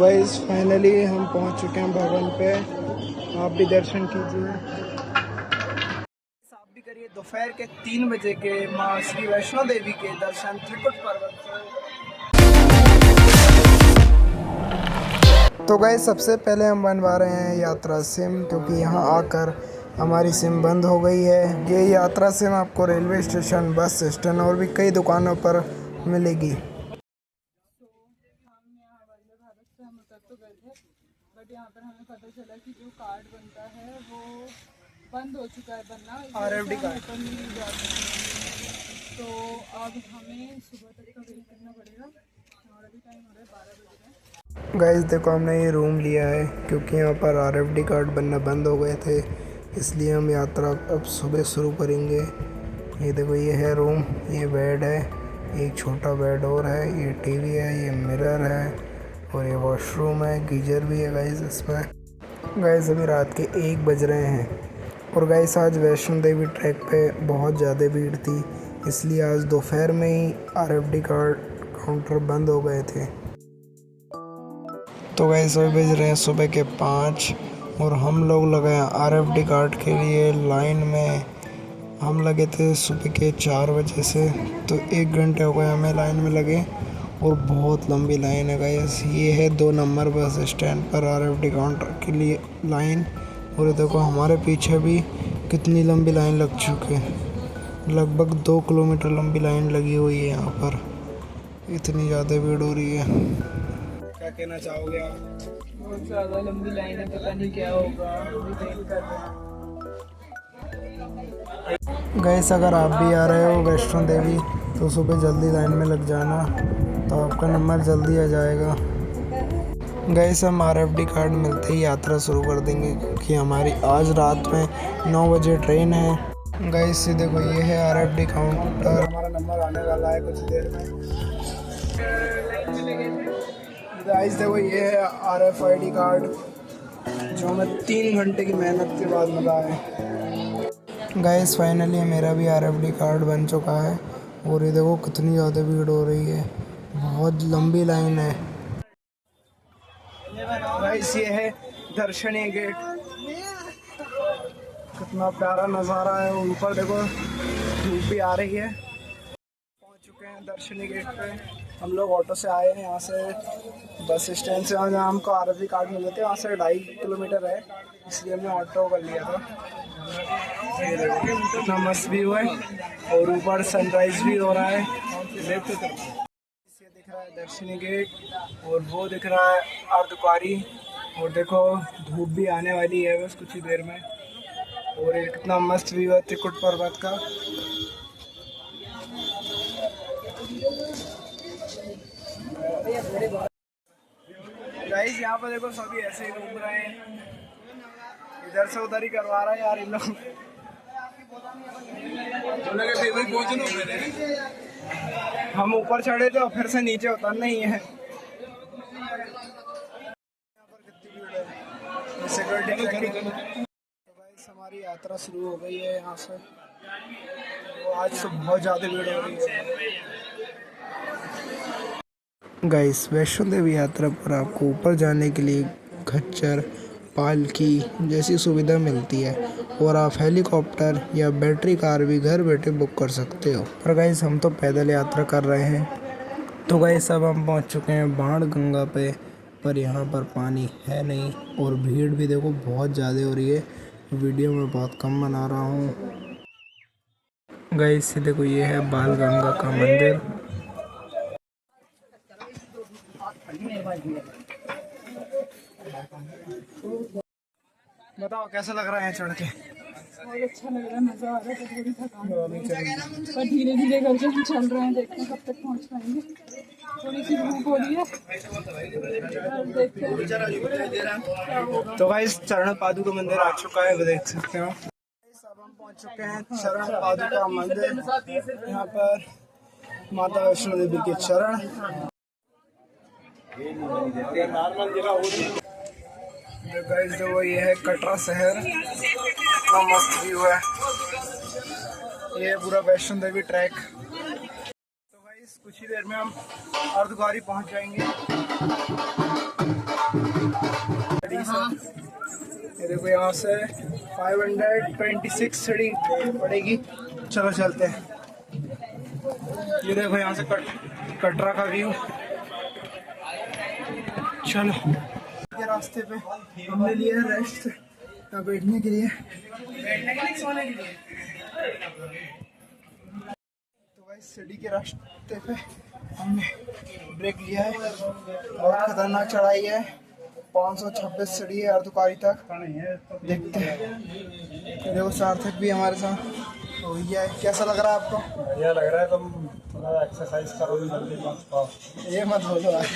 Guys finally हम पहुंच चुके हैं भवन पे। आप भी दर्शन कीजिए, आप भी करिए दोपहर के 3 बजे के माँ श्री वैष्णो देवी के दर्शन त्रिकुट पर्वत से। तो गाइस सबसे पहले हम बनवा रहे हैं यात्रा सिम, क्योंकि यहाँ आकर हमारी सिम बंद हो गई है। ये यात्रा सिम आपको रेलवे स्टेशन, बस स्टैंड और भी कई दुकानों पर मिलेगी। हम उतर तो गए थे, बट यहाँ पर हमें पता चला कि जो कार्ड बनता है वो बंद हो चुका है बनना, RFD कार्ड ऊपर नहीं जा सकते। तो अब हमें सुबह तक का वेट करना पड़ेगा और अभी टाइम हो रहा है 12 बजे। गाइस देखो हमने ये रूम लिया है, क्योंकि यहाँ पर RFD कार्ड बनना बंद हो गए थे, इसलिए हम यात्रा अब सुबह शुरू करेंगे। ये देखो ये है रूम, ये बेड है, एक छोटा बेड और है, ये टीवी है, ये मिरर है और ये वॉशरूम है, गीजर भी है गाइस इसमें। गाइस अभी रात के 1 बज रहे हैं और गाइस आज वैष्णो देवी ट्रैक पे बहुत ज़्यादा भीड़ थी, इसलिए आज दोपहर में ही RFD कार्ड काउंटर बंद हो गए थे। तो गाइस अभी बज रहे हैं सुबह के 5 और हम लोग लगे हैं RFD कार्ड के लिए लाइन में। हम लगे थे सुबह के 4 बजे से, तो 1 घंटे हो गए हमें लाइन में लगे और बहुत लंबी लाइन है गाइस। ये है 2 नंबर बस स्टैंड पर RFD काउंटर के लिए लाइन, और देखो हमारे पीछे भी कितनी लंबी लाइन लग चुकी है, लगभग 2 किलोमीटर लंबी लाइन लगी हुई है यहाँ पर, इतनी ज़्यादा भीड़ हो रही है। क्या कहना चाहोगे आप? बहुत ज़्यादा लंबी लाइन है, पता नहीं क्या होगा, वेट कर रहे हैं। गाइस अगर आप भी आ रहे हो वैष्णो देवी तो सुबह जल्दी लाइन में लग जाना, तो आपका नंबर जल्दी आ जाएगा। गाइस हम RFD कार्ड मिलते ही यात्रा शुरू कर देंगे, क्योंकि हमारी आज रात में 9 बजे ट्रेन है। गाइस देखो ये है RFD काउंटर, हमारा नंबर आने वाला है कुछ देर में। गाइस देखो ये है RFID कार्ड, जो हमें 3 घंटे की मेहनत के बाद मिला है। गाइस फाइनली मेरा भी RFD कार्ड बन चुका है और ये देखो कितनी ज़्यादा भीड़ हो रही है, बहुत लंबी लाइन है। गाइस ये है दर्शनीय गेट, कितना प्यारा नज़ारा है, ऊपर देखो धूप भी आ रही है। पहुंच चुके हैं दर्शनीय गेट पे। हम लोग ऑटो से आए हैं, यहाँ से बस स्टैंड से जहाँ हमको RFD कार्ड मिले थे वहाँ से 2.5 किलोमीटर है, इसलिए हमने ऑटो कर लिया था। ये देखो कितना मस्त व्यू है और ऊपर सनराइज भी हो रहा है। ये दिख रहा है दर्शनी गेट और वो दिख रहा है अर्धकुंवारी, और देखो धूप भी आने वाली है बस कुछ ही देर में, और ये कितना मस्त व्यू है त्रिकुट पर्वत का। गाइस यहाँ पर देखो सभी ऐसे ही घूम रहे हैं, इधर से उधर ही करवा रहा है यार इन लोग। हम ऊपर चढ़े थे और फिर से नीचे उतरना ही है। सिक्योरिटी हमारी यात्रा शुरू हो गई है यहाँ से, तो आज तो बहुत ज़्यादा भीड़ हो रही है। गाइस वैष्णो देवी यात्रा पर आपको ऊपर जाने के लिए खच्चर, पालकी जैसी सुविधा मिलती है, और आप हेलीकॉप्टर या बैटरी कार भी घर बैठे बुक कर सकते हो। पर गाइस हम तो पैदल यात्रा कर रहे हैं। तो गाइस अब हम पहुंच चुके हैं बाणगंगा पे, पर यहाँ पर पानी है नहीं और भीड़ भी देखो बहुत ज़्यादा हो रही है। वीडियो में बहुत कम बना रहा हूँ। गाइस देखो ये है बाणगंगा का मंदिर। बताओ कैसा लग रहा है चढ़ के? बहुत अच्छा लग रहा है, मज़ा आ रहा है, थोड़ी थकान हो रही है, पर धीरे धीरे करके हम चल रहे हैं, देखते हैं कब तक पहुंच पाएंगे। थोड़ी सी धूप हो रही है, देखते हैं। तो गाइस चरण पादुका मंदिर आ चुका है, वो देख सकते हो। अब हम पहुंच चुके हैं चरण पादुका मंदिर, यहाँ पर माता वैष्णो देवी के चरण। गाइस जो ये है कटरा शहर, कितना मस्त व्यू है, ये पूरा वैष्णो देवी ट्रैक। तो गाइस कुछ ही देर में हम अर्धकुंवारी पहुंच जाएंगे। ये देखो यहाँ से 526 सीढ़ी पड़ेगी। चलो चलते हैं। ये देखो यहाँ से कटरा का व्यू। चलो के रास्ते पे हमने लिया है रेस्ट बैठने के लिए, सोने के लिए। तो भाई सिटी के रास्ते पे हमने ब्रेक लिया है। बहुत खतरनाक चढ़ाई है, 526 सीढ़ी है अर्धकारी तक। देखते हैं। देखो सार्थक भी हमारे साथ हो गया है। कैसा लग रहा है आपको? बढ़िया लग रहा है। तुम थोड़ा एक्सरसाइज करो, जल्दी पहुंच पाओ। ये मत बोलो भाई।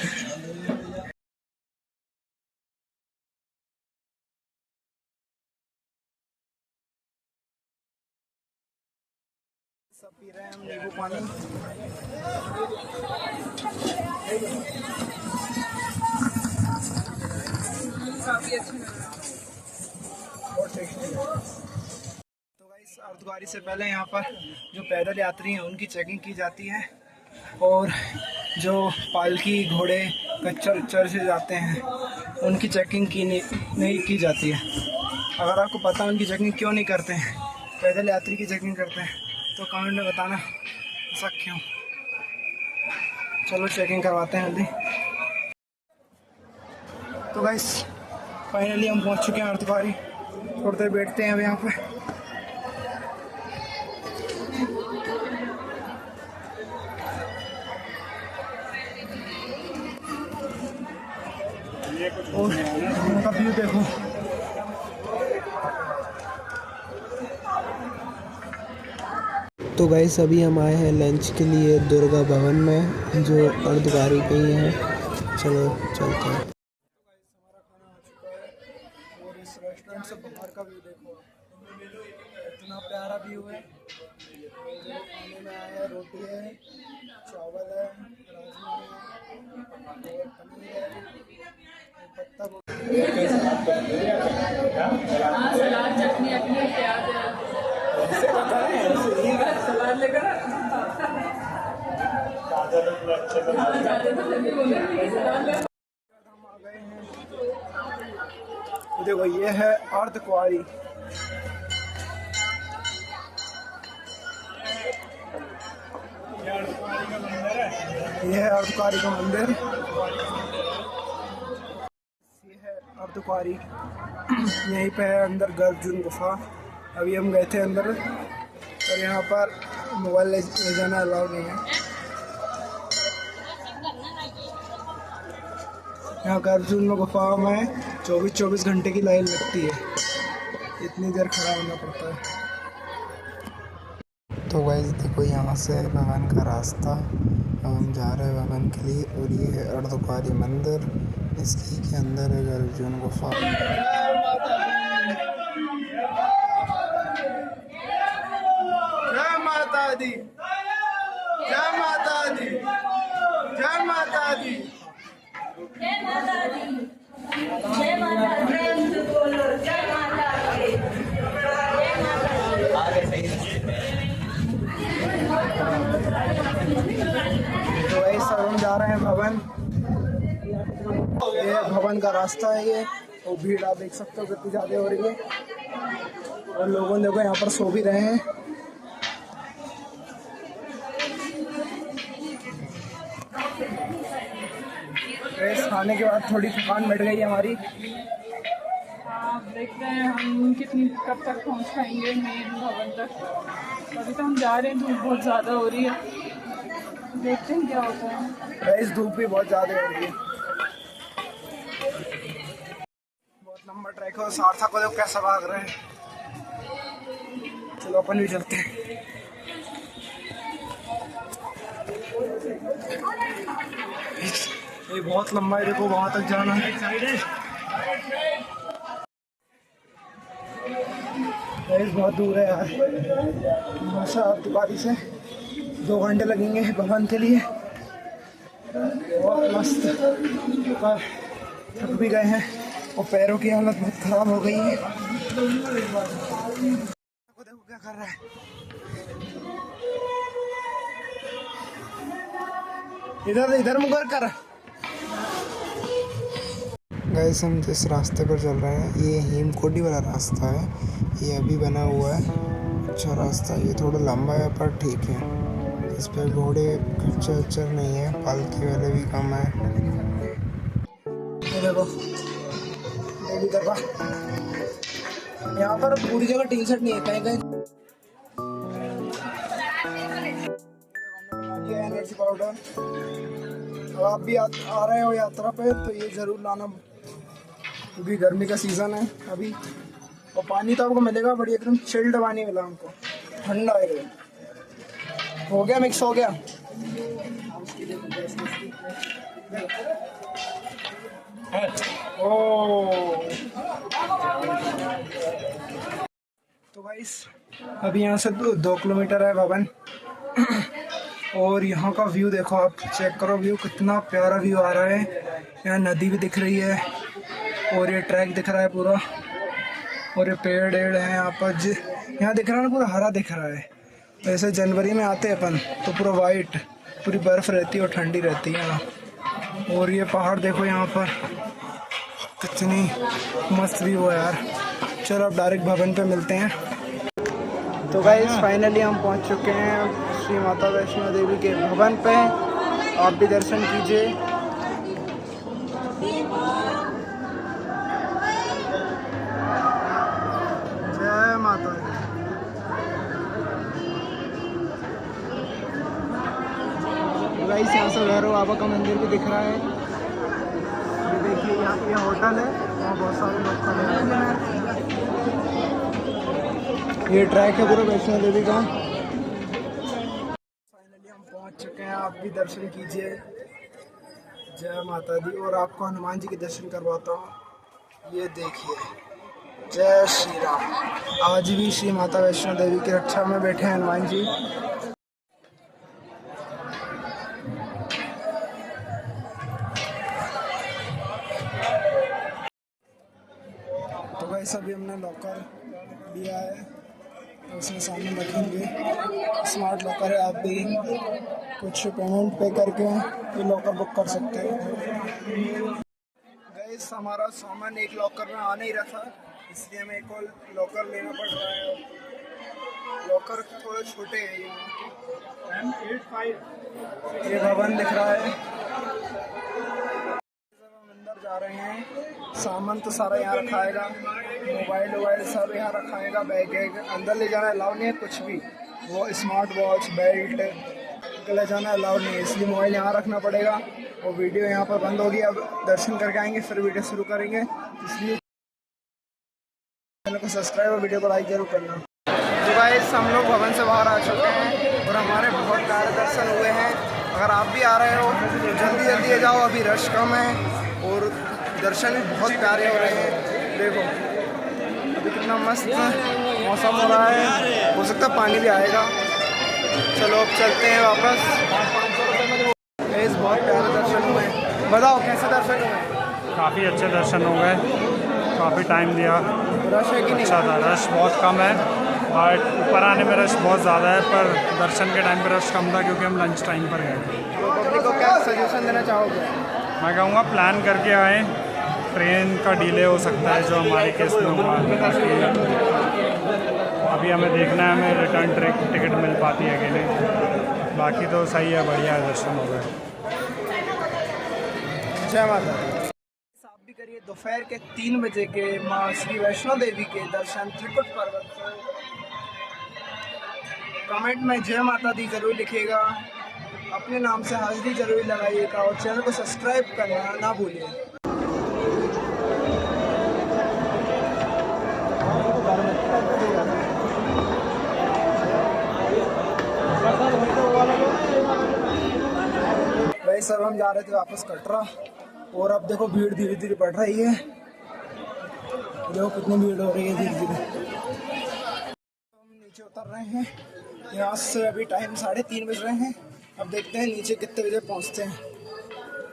सब पी रहे हैं हम नींबू पानी। काफी अच्छा लग रहा है। बहुत टेस्टी। तो गाइस अर्धकुंवारी से पहले यहाँ पर जो पैदल यात्री हैं उनकी चेकिंग की जाती है, और जो पालकी घोड़े कच्चर उच्चर से जाते हैं उनकी चेकिंग की नहीं की जाती है। अगर आपको पता है उनकी चेकिंग क्यों नहीं करते हैं, पैदल यात्री की चेकिंग करते हैं, तो कमेंट में बताना ऐसा क्यों। चलो चेकिंग करवाते हैं जल्दी। तो गाइस फाइनली हम पहुंच चुके हैं अर्धकुंवारी। थोड़ी देर बैठते हैं अब यहाँ पे। और उनका व्यू देखो। तो गाइस अभी हम आए हैं लंच के लिए दुर्गा भवन में, जो अर्धकुंवारी पे ही है। चलो चलते हैं। हमारा खाना आ चुका है, और इस रेस्टोरेंट से बाहर का व्यू देखो, इतना प्यारा व्यू है। खाने में आया है, रोटी है, चावल है, राजमा है, और पनीर है, पत्ता गोभी। हाँ, सलाद चटनी अपनी प्याज सलाद लेकर हम आ गए हैं। देखो ये है अर्धकुंवारी। ये है अर्धकुंवारी का मंदिर। ये है अर्धकुंवारी। यहीं पे है अंदर गर्भजून गुफा। अभी हम गए थे अंदर, और यहाँ पर मोबाइल ले जाना अलाउ नहीं है। यहाँ गर्भजून गुफा में 24 घंटे की लाइन लगती है, इतनी देर खड़ा होना पड़ता है। तो गाइस देखो यहाँ से भवन का रास्ता, हम जा रहे हैं भवन के लिए। और ये है अर्धकुंवारी मंदिर, इसके के अंदर है गर्भजून गुफा। जय माता दी, जय माता दी, जय माता दी। जय माता दी, जय माता दी, प्रेम से बोलो जय माता दी, जय माता दी। तो वही सब हम जा रहे हैं भवन। ये भवन का रास्ता है ये, और भीड़ आप देख सकते हो कितनी ज़्यादा हो रही है, और लोगों देखो यहाँ पर सो भी रहे हैं। खाने के बाद थोड़ी थकान मिट गई हमारी। हाँ, देखते हैं हम कब तक पहुँच पाएंगे मेन भवन तक। अभी तो हम जा रहे हैं, धूप बहुत ज़्यादा हो रही है, देखते हैं क्या होता है। इस धूप भी बहुत ज़्यादा हो रही है। बहुत लंबा ट्रैक है, सार्थक को देखो कैसा भाग रहे हैं। चलो अपन भी चलते हैं। ये बहुत लंबा है, देखो वहां तक जाना है। बहुत दूर है यार, अर्धकुंवारी से 2 घंटे लगेंगे भवन के लिए। बहुत मस्त, थक भी गए हैं और पैरों की हालत बहुत खराब हो गई है। देखो क्या कर रहा है, इधर इधर मुकर कर। गाइस हम जिस रास्ते पर चल रहे हैं ये हेमकोटी वाला रास्ता है। ये अभी बना हुआ है, अच्छा रास्ता। ये थोड़ा लंबा है पर ठीक है। इस पर घोड़े खच्चर नहीं है, पालकी वाले भी कम है। ये देखो देवी दरबार, यहाँ पर पूरी जगह टी शर्ट नहीं है, कहीं कहीं एनर्जी पाउडर। अब आप भी आ रहे हो यात्रा पे तो ये ज़रूर लाना, क्योंकि गर्मी का सीज़न है अभी। और पानी तो आपको मिलेगा बढ़िया, एकदम चिल्ड पानी मिला हमको, ठंडा एकदम। हो गया, मिक्स हो गया। ओ तो गाइस अभी यहाँ से 2 किलोमीटर है भवन। और यहाँ का व्यू देखो, आप चेक करो व्यू, कितना प्यारा व्यू आ रहा है। यहाँ नदी भी दिख रही है और ये ट्रैक दिख रहा है पूरा, और ये पेड़ हैं यहाँ पर। यहाँ दिख रहा है ना, पूरा हरा दिख रहा है। तो ऐसे जनवरी में आते हैं अपन तो पूरा वाइट, पूरी बर्फ़ रहती है और ठंडी रहती है यहाँ। और ये पहाड़ देखो यहाँ पर, कितनी मस्त व्यू है यार। चलो अब डायरेक्ट भवन पे मिलते हैं। तो गाइस फाइनली हम पहुंच चुके हैं श्री माता वैष्णो देवी के भवन पे। आप भी दर्शन कीजिए। जय माता दी। गाइस यहाँ से भैरव बाबा का मंदिर भी दिख रहा है। ये देखिए यहाँ पे होटल है, वहाँ बहुत सारे लोग खड़े हैं। ये ट्रैक है पूरा वैष्णो देवी का। फाइनली हम पहुंच चुके हैं, आप भी दर्शन कीजिए। जय माता दी। और आपको हनुमान जी के दर्शन करवाता हूँ। ये देखिए, जय श्री राम। आज भी श्री माता वैष्णो देवी की रक्षा में बैठे हैं हनुमान जी। तो भाई सभी हमने लॉकर लिया है, तो उसमें सामने रखेंगे। स्मार्ट लॉकर है, आप भी कुछ पेमेंट पे करके ये लॉकर बुक कर सकते हो। गाइस हमारा सामान एक लॉकर में आ नहीं रहा था, इसलिए हमें एक और लॉकर लेना पड़ रहा है। लॉकर थोड़े छोटे हैं। ये भवन दिख रहा है। हम अंदर जा रहे हैं। सामान तो सारा यहाँ रखाएगा, मोबाइल सब यहाँ रखाएगा। बैग अंदर ले जाना अलाउ नहीं है, कुछ भी। वो स्मार्ट वॉच, बेल्ट ले जाना अलाउ नहीं है, इसलिए मोबाइल यहाँ रखना पड़ेगा। और वीडियो यहाँ पर बंद होगी। अब दर्शन करके आएंगे फिर वीडियो शुरू करेंगे, इसलिए चैनल को सब्सक्राइब और वीडियो को लाइक जरूर करना। तो गाइस हम लोग भवन से बाहर आ चुके हैं और हमारे बहुत प्यारे दर्शन हुए हैं। अगर आप भी आ रहे हो तो जल्दी जल्दी आ जाओ, अभी रश कम है और दर्शन भी बहुत प्यारे हो रहे हैं। देखो अभी कितना मस्त मौसम हो रहा है, हो सकता है पानी भी आएगा। चलो अब चलते हैं वापस। गाइस बहुत प्यारे दर्शन हुए। बताओ कैसे दर्शन हुए? काफ़ी अच्छे दर्शन हो गए, काफ़ी टाइम दिया। रश है कि नहीं? अच्छा था, रश बहुत कम है, बट ऊपर आने में रश बहुत ज़्यादा है, पर दर्शन के टाइम पे रश कम था क्योंकि हम लंच टाइम पर गए थे। तो पब्लिक को क्या सजेशन देना चाहोगे? मैं कहूँगा प्लान करके आएँ। ट्रेन का डिले हो सकता है जो हमारे केस में हुआ है। अभी हमें देखना है हमें रिटर्न टिकट मिल पाती है कि नहीं। बाकी तो सही है, बढ़िया है, दर्शन हो गए। जय माता। आप भी करिए दोपहर के 3 बजे के माँ श्री वैष्णो देवी के दर्शन त्रिकुट पर्वत से। कमेंट में जय माता दी जरूर लिखिएगा, अपने नाम से हाजिरी जरूर लगाइएगा और चैनल को सब्सक्राइब करना ना भूलिए। भाई सब हम जा रहे थे वापस कटरा और अब देखो भीड़ धीरे धीरे बढ़ रही है। देखो कितनी भीड़ हो रही है धीरे धीरे। हम नीचे उतर रहे हैं यहाँ से। अभी टाइम 3:30 बज रहे हैं। अब देखते हैं नीचे कितने बजे पहुँचते हैं।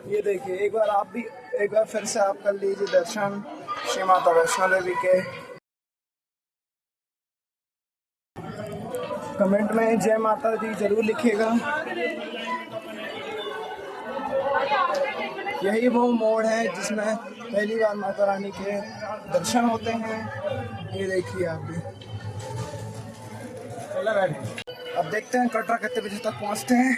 ये देखिए एक बार फिर से आप कर लीजिए दर्शन श्री माता वैष्णो देवी के। कमेंट में जय माता दी जरूर लिखिएगा। यही वो मोड़ है जिसमें पहली बार माता रानी के दर्शन होते हैं। ये देखिए आप भी। अब देखते हैं कटरा कितने बजे तक पहुंचते हैं।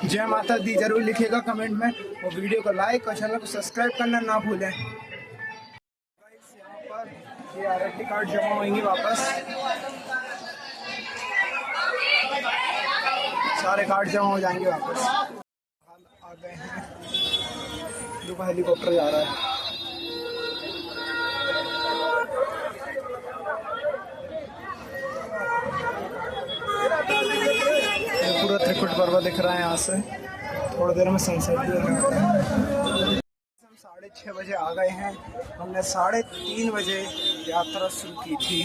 जय माता दी जरूर लिखिएगा कमेंट में, और वीडियो को लाइक और चैनल को सब्सक्राइब करना ना भूलें। यहाँ पर ये आरटी कार्ड जमा होंगे वापस, सारे कार्ड जमा हो जाएंगे वापस। आ गए हैं, दुबई हेलीकॉप्टर जा रहा है। ये पूरा त्रिकुट पर्वत दिख रहा है यहाँ से। थोड़ी देर में सनसेट भी होने वाला है। हम 6:30 बजे आ गए हैं। हमने 3:30 बजे यात्रा शुरू की थी।